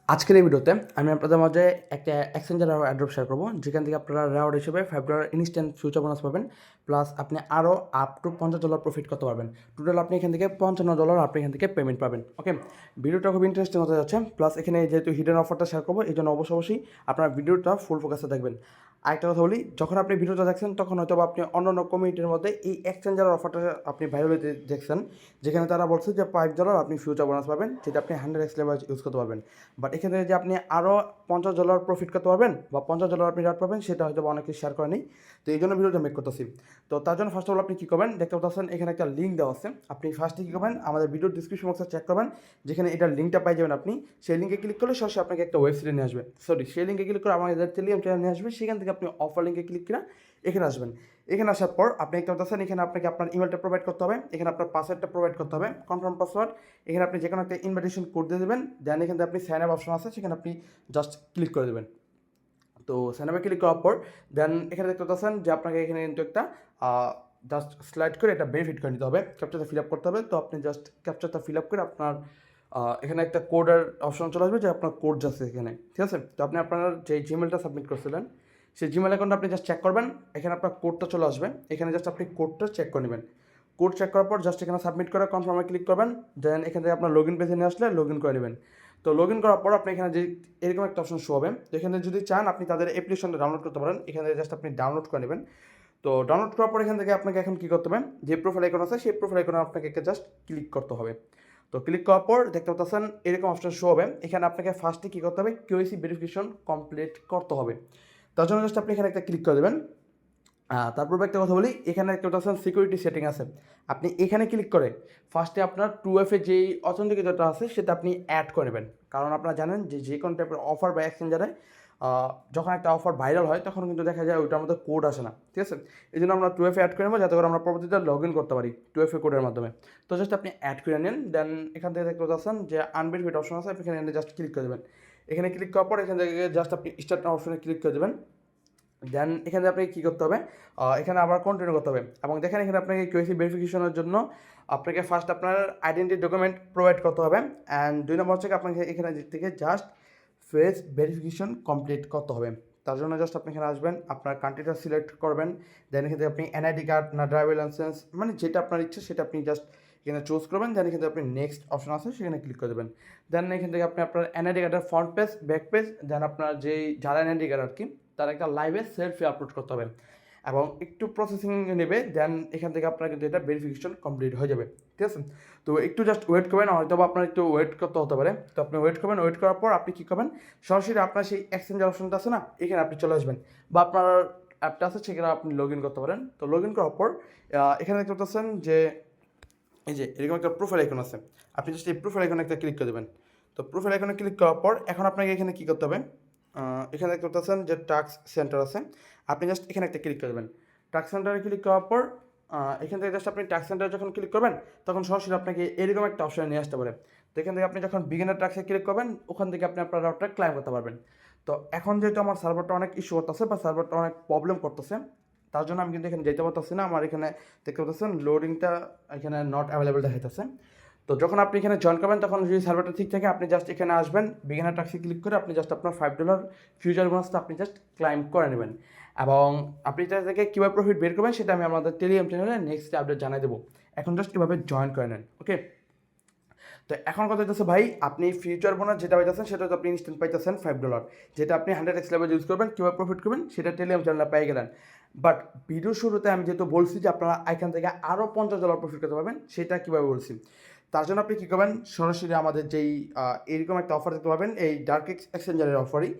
আজকের এই ভিডিওতে আমি আপনাদের মাঝে একটা এক্সচেঞ্জার অ্যাড্রপ শেয়ার করবো, যেখান থেকে আপনারা রেওয়ার্ড হিসেবে $5 ইনস্ট্যান্ট ফিউচার বোনাস পাবেন, প্লাস আপনি আরও আপ টু $50 প্রফিট করতে পারবেন। টোটাল আপনি এখান থেকে $55 আপনি এখান থেকে পেমেন্ট পাবেন। ওকে, ভিডিওটা খুব ইন্টারেস্টিং হতে যাচ্ছে। প্লাস এখানে যেহেতু হিডেন অফারটা শেয়ার করবো, এই জন্য অবশ্যই আপনার ভিডিওটা ফুল ফোকাসে দেখবেন। আরেকটা কথা বলি, যখন আপনি ভিডিওটা দেখছেন তখন হয়তো আপনি অন্যান্য কমিউনিটির মধ্যে এই এক্সচেঞ্জার অফারটা আপনি ভাইরাল দেখছেন, যেখানে তারা বলছে যে $5 আপনি ফিউচার বোনাস পাবেন, যেটা আপনি 100x লেভেল ইউজ করতে পারবেন। বাট এখানে যে আপনি আরও $50 প্রফিট করতে পারবেন বা $50 আপনি রেট পাবেন, সেটা হয়তো অনেকে শেয়ার করেনি। তো এই জন্য ভিডিওটা মেক করতেছি। তো তার জন্য ফার্স্ট অফ অল আপনি কী করবেন, দেখতে পাচ্ছেন এখানে একটা লিঙ্ক দেওয়া আছে। আপনি ফার্স্টে কী করবেন, আমাদের ভিডিওর ডিসক্রিপশন বক্সে চেক করবেন, যেখানে এটার লিঙ্কটা পাই যাবেন। আপনি সেই লিঙ্কে ক্লিক করলে সরাসরি আপনাকে একটা ওয়েবসাইটে নিয়ে আসবে। সেই লিঙ্কে ক্লিক করে আমাদের টেলিগ্রাম চ্যানেল নিয়ে আসবে। সেখান থেকে আপনি অফার লিঙ্কে ক্লিক করে এখানে আসবেন। এখানে আসার পর আপনি একটা পাচ্ছেন, এখানে আপনাকে আপনার ইমেলটা প্রোভাইড করতে হবে, এখানে আপনার পাসওয়ার্ডটা প্রোভাইড করতে হবে, কনফার্ম পাসওয়ার্ড। এখানে আপনি যে কোনো একটা ইনভাইটেশন কোড দিয়ে দেবেন। দেন এখানে আপনি সাইন আপ অপশন আছে, সেখানে আপনি জাস্ট ক্লিক করে দেবেন। তো সাইন আপে ক্লিক করার পর দেন এখানে দেখতে পাচ্ছেন যে আপনাকে এখানে কিন্তু একটা জাস্ট স্লাইড করে এটা বেনিফিট করে নিতে হবে, ক্যাপচারটা ফিল আপ করতে হবে। তো আপনি জাস্ট ক্যাপচারটা ফিল আপ করে আপনার এখানে একটা কোডের অপশন চলে আসবে, যে আপনার কোড যাচ্ছে এখানে, ঠিক আছে। তো আপনি আপনার যে জিমেলটা সাবমিট করছিলেন সেই জিমেল অ্যাকাউন্টটা আপনি জাস্ট চেক করবেন। এখানে আপনার কোডটা চলে আসবে, এখানে জাস্ট আপনি কোডটা চেক করে নেবেন। কোড চেক করার পর জাস্ট এখানে সাবমিট করে কনফার্মে ক্লিক করবেন। দেন এখান থেকে আপনার লগ ইন পেজে নিয়ে আসলে লগ ইন করে নেবেন। তো লগ ইন করার পর আপনি এখানে যে এরকম একটা অপশন শো হবে, তো এখানে যদি চান আপনি তাদের অ্যাপ্লিকেশনটা ডাউনলোড করতে পারেন। এখানে জাস্ট আপনি ডাউনলোড করে নেবেন। তো ডাউনলোড করার পর এখান থেকে আপনাকে এখন কী করতে হবে, যে প্রোফাইল আইকন আছে সেই প্রোফাইল আইকনে আপনাকে জাস্ট ক্লিক করতে হবে। তো ক্লিক করার পর দেখতে পাচ্ছেন এরকম অপশন শো হবে। এখানে আপনাকে ফার্স্টে কী করতে হবে, কেওয়াইসি ভেরিফিকেশন কমপ্লিট করতে হবে। তার জন্য জাস্ট আপনি এখানে একটা ক্লিক করে দেবেন। তারপর একটা কথা বলি, এখানে একটা অপশন সিকিউরিটি সেটিং আছে। আপনি এখানে ক্লিক করে ফার্স্টে আপনার 2FA যেই অথেন্টিকেটরটা আছে সেটা আপনি অ্যাড করে নেবেন। কারণ আপনারা জানেন যে কোনো টাইপের অফার বা এক্সচেঞ্জারে যখন একটা অফার ভাইরাল হয় তখন কিন্তু দেখা যায় ওইটার মধ্যে কোড আসে না, ঠিক আছে। এই জন্য আমরা 2FA অ্যাড করে নেবো, যাতে করে আমরা পরবর্তীতে লগ ইন করতে পারি 2FA কোডের মাধ্যমে। তো জাস্ট আপনি অ্যাড করে নেন। দেন এখান থেকে দেখতে পাচ্ছেন যে আনভেরিফাইড অপশন আছে, আপনি এখানে জাস্ট ক্লিক করে দেবেন। এখানে ক্লিক করার পর এখান থেকে জাস্ট আপনি স্টার্ট অপশনে ক্লিক করে দেবেন। দেন এখানে আপনাকে কী করতে হবে, এখানে আবার কন্টিনিউ করতে হবে। এবং দেখেন এখানে আপনাকে কেওয়াইসি ভেরিফিকেশনের জন্য আপনাকে ফার্স্ট আপনার আইডেন্টি ডকুমেন্ট প্রোভাইড করতে হবে। অ্যান্ড 2 নম্বর হচ্ছে আপনাকে এখানে থেকে জাস্ট ফেস ভেরিফিকেশন কমপ্লিট করতে হবে। তার জন্য জাস্ট আপনি এখানে আসবেন, আপনার কান্ট্রিটা সিলেক্ট করবেন। দেন এখান থেকে আপনি এনআইডি কার্ড না ড্রাইভিং লাইসেন্স, মানে যেটা আপনার ইচ্ছে সেটা আপনি জাস্ট এখানে চুজ করবেন। দেন এখান থেকে আপনি নেক্সট অপশন আছে সেখানে ক্লিক করে দেবেন। দেন এখান থেকে আপনি আপনার এনআইডি কার্ডের ফ্রন্ট পেজ, ব্যাক পেজ, দেন আপনার যেই যারা এনআইডি কার্ড আর কি, তার একটা লাইভে সেলফি আপলোড করতে হবে এবং একটু প্রসেসিং নেবে। দেন এখান থেকে আপনার কিন্তু এটা ভেরিফিকেশন কমপ্লিট হয়ে যাবে, ঠিক আছে। তো একটু জাস্ট ওয়েট করবেন, হয়তো আপনার একটু ওয়েট করতে হতে পারে। তো আপনি ওয়েট করবেন, ওয়েট করার পর আপনি কী করবেন, সরাসরি আপনার সেই এক্সচেঞ্জার অপশনটা আছে না, এখানে আপনি চলে আসবেন, বা আপনার অ্যাপটা আছে সেখানে আপনি লগ ইন করতে পারেন। তো লগ ইন করার পর এখানে দেখতে পাচ্ছেন যে এই যে এরকম একটা প্রোফাইল আইকন আছে, আপনি জাস্ট এই প্রোফাইল আইকনে একটা ক্লিক করে দেবেন। তো প্রোফাইল আইকনে ক্লিক করার পর এখন আপনাকে এখানে কী করতে হবে, এখানে দেখতে পাচ্ছেন যে টাস্ক সেন্টার আছে, আপনি জাস্ট এখানে একটা ক্লিক করে দেবেন। টাস্ক সেন্টারে ক্লিক করার পর এখান থেকে জাস্ট আপনি টাস্ক সেন্টারে যখন ক্লিক করবেন তখন সরাসরি আপনাকে এরকম একটা অপশানে নিয়ে আসতে পারে। তো এখান থেকে আপনি যখন বিগিনার টাস্কে ক্লিক করবেন ওখান থেকে আপনি আপনার রাউটটা ক্লাইম করতে পারবেন। তো এখন যেহেতু আমার সার্ভারটা অনেক ইস্যু করতেছে বা সার্ভারটা অনেক প্রবলেম করতেছে, তার জন্য আমি কিন্তু এখানে যেতে পারতেছি না। আমার এখানে দেখতে পাচ্ছেন লোডিংটা এখানে নট অ্যাভেলেবল দেখাইতেছে। তো যখন আপনি এখানে জয়েন করবেন তখন যদি সার্ভারটা ঠিক থাকে আপনি জাস্ট এখানে আসবেন, বিগিনার টাস্কে ক্লিক করে আপনি জাস্ট আপনার $5 ফিউচার বোনাসটা আপনি জাস্ট ক্লাইম করে নেবেন। এবং আপনি এটা থেকে কীভাবে প্রফিট বের করবেন সেটা আমি আমাদের টেলিগ্রাম চ্যানেলে নেক্সট আপডেট জানাই দেবো। এখন জাস্ট এভাবে জয়েন করে নেন, ওকে। তো এখন কথা হচ্ছে ভাই, আপনি ফিউচার বোনাস যেটা পাইতেছেন সেটা তো আপনি ইনস্ট্যান্ট পাইতেছেন $5, যেটা আপনি 100x লেভেল ইউজ করবেন, কীভাবে প্রফিট করবেন সেটা টেলিগ্রাম চ্যানেলে পেয়ে গেলেন। বাট ভিডিও শুরুতে আমি যেহেতু বলছি যে আপনারা এখান থেকে আরও $50 প্রফিট করতে পারবেন, সেটা কীভাবে বলছি। তার জন্য আপনি কী করবেন, সরাসরি আমাদের যেই এরকম একটা অফার দেখতে পাবেন, এই ডার্ক এক্সচেঞ্জারের অফারই।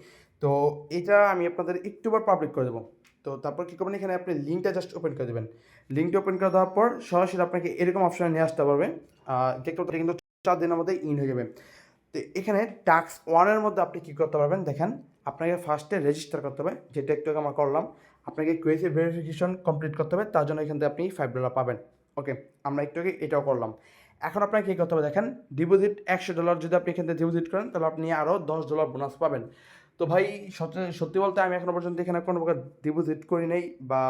তো এটা আমি আপনাদের একটু বার পাবলিক করে দেবো। তো তারপর কী করবেন, এখানে আপনি লিঙ্কটা জাস্ট ওপেন করে দেবেন। লিঙ্কটা ওপেন করে দেওয়ার পর সরাসরি আপনাকে এরকম অপশানে নিয়ে আসতে পারবে, দেখতে কিন্তু 4 দিনের মধ্যে ইন হয়ে যাবে। তো এখানে টাস্ক 1-এর মধ্যে আপনি কী করতে পারবেন দেখেন, আপনাকে ফার্স্টে রেজিস্টার করতে হবে, যেটা একটু আমরা করলাম। আপনাকে কেওয়াইসি ভেরিফিকেশন কমপ্লিট করতে হবে, তার জন্য এখান থেকে আপনি $5 পাবেন, ওকে। আমরা একটু আগে এটাও করলাম। এখন আপনাকে কী করতে হবে দেখেন, ডিপোজিট $100 যদি আপনি এখান থেকে ডিপোজিট করেন তাহলে আপনি আরও $10 বোনাস পাবেন। তো ভাই সত্যি বলতে আমি এখনও পর্যন্ত এখানে কোনো প্রকার ডিপোজিট করি নাই বা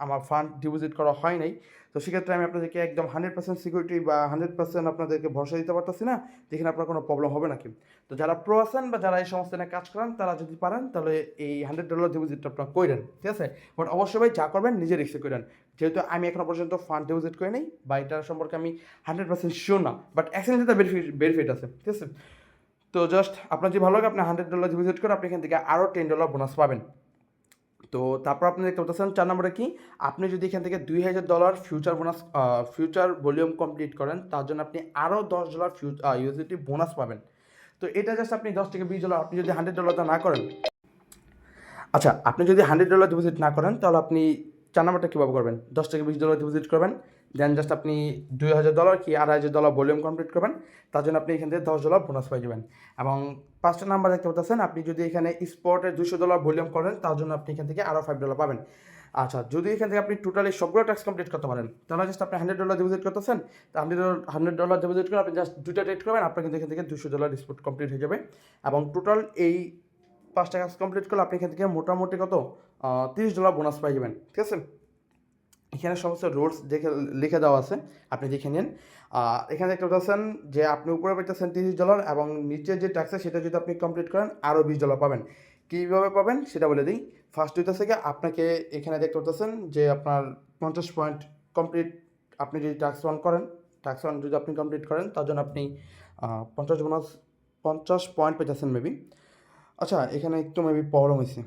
আমার ফান্ড ডিপোজিট করা হয় নাই। তো সেক্ষেত্রে আমি আপনাদেরকে একদম 100% সিকিউরিটি বা 100% আপনাদেরকে ভরসা দিতে পারতেছি না যেখানে আপনার কোনো প্রবলেম হবে নাকি। তো যারা প্রো আছেন বা যারা এই সমস্ত নিয়ে কাজ করেন তারা যদি পারেন তাহলে এই $100 ডিপোজিটটা আপনারা করেন, ঠিক আছে? বাট অবশ্যই ভাই যা করবেন নিজে রিস্কে করেন। যেহেতু আমি এখনো পর্যন্ত ফান্ড ডিপোজিট করে নেই বা এটার সম্পর্কে আমি 100% শিওর না, বাট এক্সচেঞ্জে বেনিফিট আছে, ঠিক আছে? তো জাস্ট আপনার যে ভালো লাগে আপনি $100 ডিপোজিট করে আপনি এখান থেকে আরও $10 বোনাস পাবেন। তো তারপর আপনি দেখতে পাচ্ছেন 4 নম্বরে কি, আপনি যদি এখান থেকে $2000 future bonus future volume complete করেন তার জন্য আপনি আরও $10 ইউএসডিটি বোনাস পাবেন। তো এটা জাস্ট আপনি $10 থেকে $20 আপনি যদি $100 না করেন, আচ্ছা আপনি যদি $100 ডিপোজিট না করেন তাহলে আপনি 4 নাম্বারটা কীভাবে করবেন, $10 থেকে $20 ডিপোজিট করবেন, দেন জাস্ট আপনি $2000 কি $2500 ভলিউম কমপ্লিট করবেন, তার জন্য আপনি এখান থেকে $10 বোনাস পেয়ে যাবেন। এবং 5টা নাম্বার দেখতে পাচ্ছেন, আপনি যদি এখানে স্পটে $200 ভলিউম করেন তার জন্য আপনি এখান থেকে আরও $5 পাবেন। আচ্ছা যদি এখান থেকে আপনি টোটালি সবগুলো টাস্ক কমপ্লিট করতে পারেন তাহলে জাস্ট আপনি $100 ডিপোজিট করতেছেন, তো $100 ডিপোজিট করে আপনি জাস্ট 2টা ট্রেড করবেন, আপনার কিন্তু এখান থেকে $200 স্পট কমপ্লিট হয়ে যাবে। এবং টোটাল এই 5টা কাজ কমপ্লিট করলে আপনি এখান থেকে মোটামুটি কত $30 বোনাস পাই যাবেন, ঠিক আছে? এখানে সমস্ত রুলস দেখে লিখে দেওয়া আছে, আপনি দেখে নিন। এখানে দেখতে পাচ্ছেন যে আপনি উপরে পেতেছেন $30 এবং নিচে যে ট্যাক্স সেটা যদি আপনি কমপ্লিট করেন আরও $20 পাবেন। কীভাবে পাবেন সেটা বলে দিই। ফার্স্ট হইতেছে কি, আপনাকে এখানে দেখতে পাচ্ছেন যে আপনার 50 পয়েন্ট কমপ্লিট, আপনি যদি টাস্ক 1 করেন, টাস্ক 1 যদি আপনি কমপ্লিট করেন তার জন্য আপনি 50 পয়েন্ট পেতেছেন মেবি। আচ্ছা এখানে একটু মেবি প্রবলেম হয়েছে।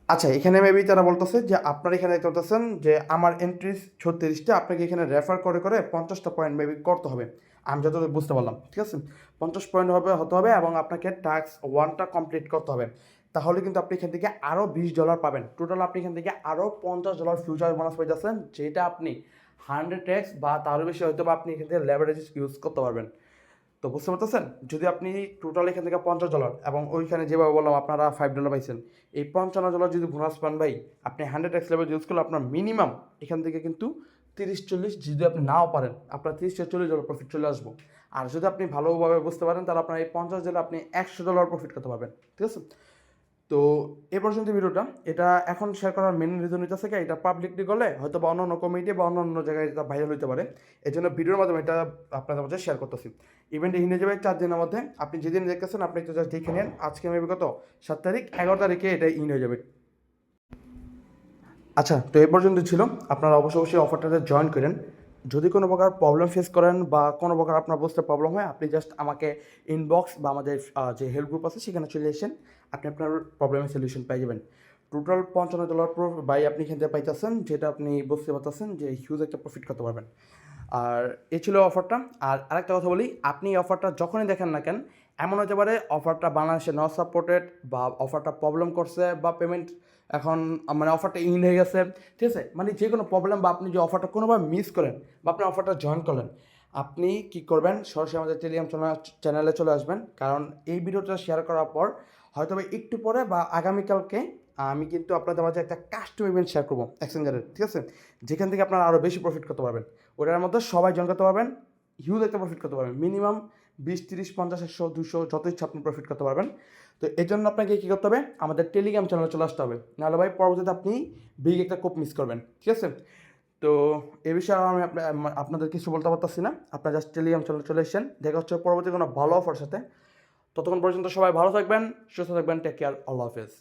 আচ্ছা এখানে মেবি তারা বলতেছে যে আপনার এখানে দেখতে পাচ্ছেন যে আমার এন্ট্রিজ 36টা, আপনাকে এখানে রেফার করে 50টা পয়েন্ট মেবি করতে হবে, আমি যতদূর বুঝতে পারলাম, ঠিক আছে? 50 পয়েন্ট হতে হবে এবং আপনাকে টাস্ক 1টা কমপ্লিট করতে হবে, তাহলে কিন্তু আপনি এখান থেকে আরও $20 পাবেন। টোটাল আপনি এখান থেকে আরও $50 ফিউচার বোনাস পেয়ে যাচ্ছেন, যেটা আপনি 100x বা তারও বেশি হয়তো বা আপনি এখান থেকে লেভারেজ ইউজ করতে পারবেন। তো বুঝতে পারতেছেন, যদি আপনি টোটাল এখান থেকে $50 এবং ওইখানে যেভাবে বললাম আপনারা $5 পাইছেন, এই $55 যদি বোনাস পান ভাই, আপনি 100x লেভেল ইউজ করলে আপনার মিনিমাম এখান থেকে কিন্তু 30-40, যদি আপনি নাও পারেন আপনার $30-40 প্রফিট চলে আসবো। আর যদি আপনি ভালোভাবে বুঝতে পারেন তাহলে আপনার এই $50 আপনি $100 প্রফিট করতে পারবেন, ঠিক আছে? তো এ পর্যন্ত ভিডিওটা, এটা এখন শেয়ার করার মেন রিজন হইতেছে কি, এটা পাবলিকলি করলে হয়তো বা অন্য কমিটি বা অন্য জায়গায় এটা ভাইরাল হতে পারে, এই জন্য ভিডিওর মাধ্যমে এটা আপনাদের মধ্যে শেয়ার করতেছি। ইভেন্ট হিনে যাবে 4 দিনের মধ্যে, আপনি যেদিন দেখতেছেন আপনি একটু জাস্ট দেখে নেন। আজকে মেবি কত, 7 তারিখ, 11 তারিখে এটা ইন হয়ে যাবে। আচ্ছা তো এই পর্যন্ত ছিল, আপনারা অবশ্যই অফারটাতে জয়েন করেন। যদি কোনো প্রকার প্রবলেম ফেস করেন বা কোনো প্রকার আপনার বুঝতে প্রবলেম হয়, আপনি জাস্ট আমাকে ইনবক্স বা আমাদের যে হেল্প গ্রুপ আছে সেখানে চলে এসেন, আপনি আপনার প্রবলেমের সলিউশন পেয়ে যাবেন। টোটাল $55 বাই আপনি এখান থেকে পাইতেছেন, যেটা আপনি বুঝতে পারতেছেন যে হিউজ একটা প্রফিট করতে পারবেন। আর এই ছিল অফারটা। আর আরেকটা কথা বলি, আপনি এই অফারটা যখনই দেখেন না কেন, এমন হতে পারে অফারটা বাংলাদেশে নট সাপোর্টেড বা অফারটা প্রবলেম করছে বা পেমেন্ট এখন মানে অফারটা ইন হয়ে গেছে, ঠিক আছে? মানে যে কোনো প্রবলেম বা আপনি যে অফারটা কোনোভাবে মিস করেন বা আপনি অফারটা জয়েন করলেন, আপনি কি করবেন, সরাসরি আমাদের টেলিগ্রাম চ্যানেলে চলে আসবেন। কারণ এই ভিডিওটা শেয়ার করার পর হয়তো একটু পরে বা আগামীকালকে আমি কিন্তু আপনাদের মাঝে একটা কাস্টম ইভেন্ট শেয়ার করবো এক্সচেঞ্জারের, ঠিক আছে? যেখান থেকে আপনারা আরও বেশি প্রফিট করতে পারবেন। ওটার মধ্যে সবাই জয়েন করতে পারবেন, হিউজ একটা প্রফিট করতে পারবেন, মিনিমাম 20, 30, 50, 100, 200 যত ইচ্ছা আপনি প্রফিট করতে পারবেন। তো এই জন্য আপনাকে কী করতে হবে, আমাদের টেলিগ্রাম চ্যানেলে চলে আসতে হবে, নাহলে ভাই পরবর্তীতে আপনি বিগ একটা কোপ মিস করবেন, ঠিক আছে? তো এ বিষয়ে আমি আপনাদের কিছু বলতে পারতেছি না, আপনার জাস্ট টেলিগ্রাম চ্যানেলে চলে এসেছেন। দেখা হচ্ছে পরবর্তী কোনো ভালো অফার সাথে। ততক্ষণ পর্যন্ত সবাই ভালো থাকবেন, সুস্থ থাকবেন, টেক কেয়ার, আল্লাহ হাফেজ।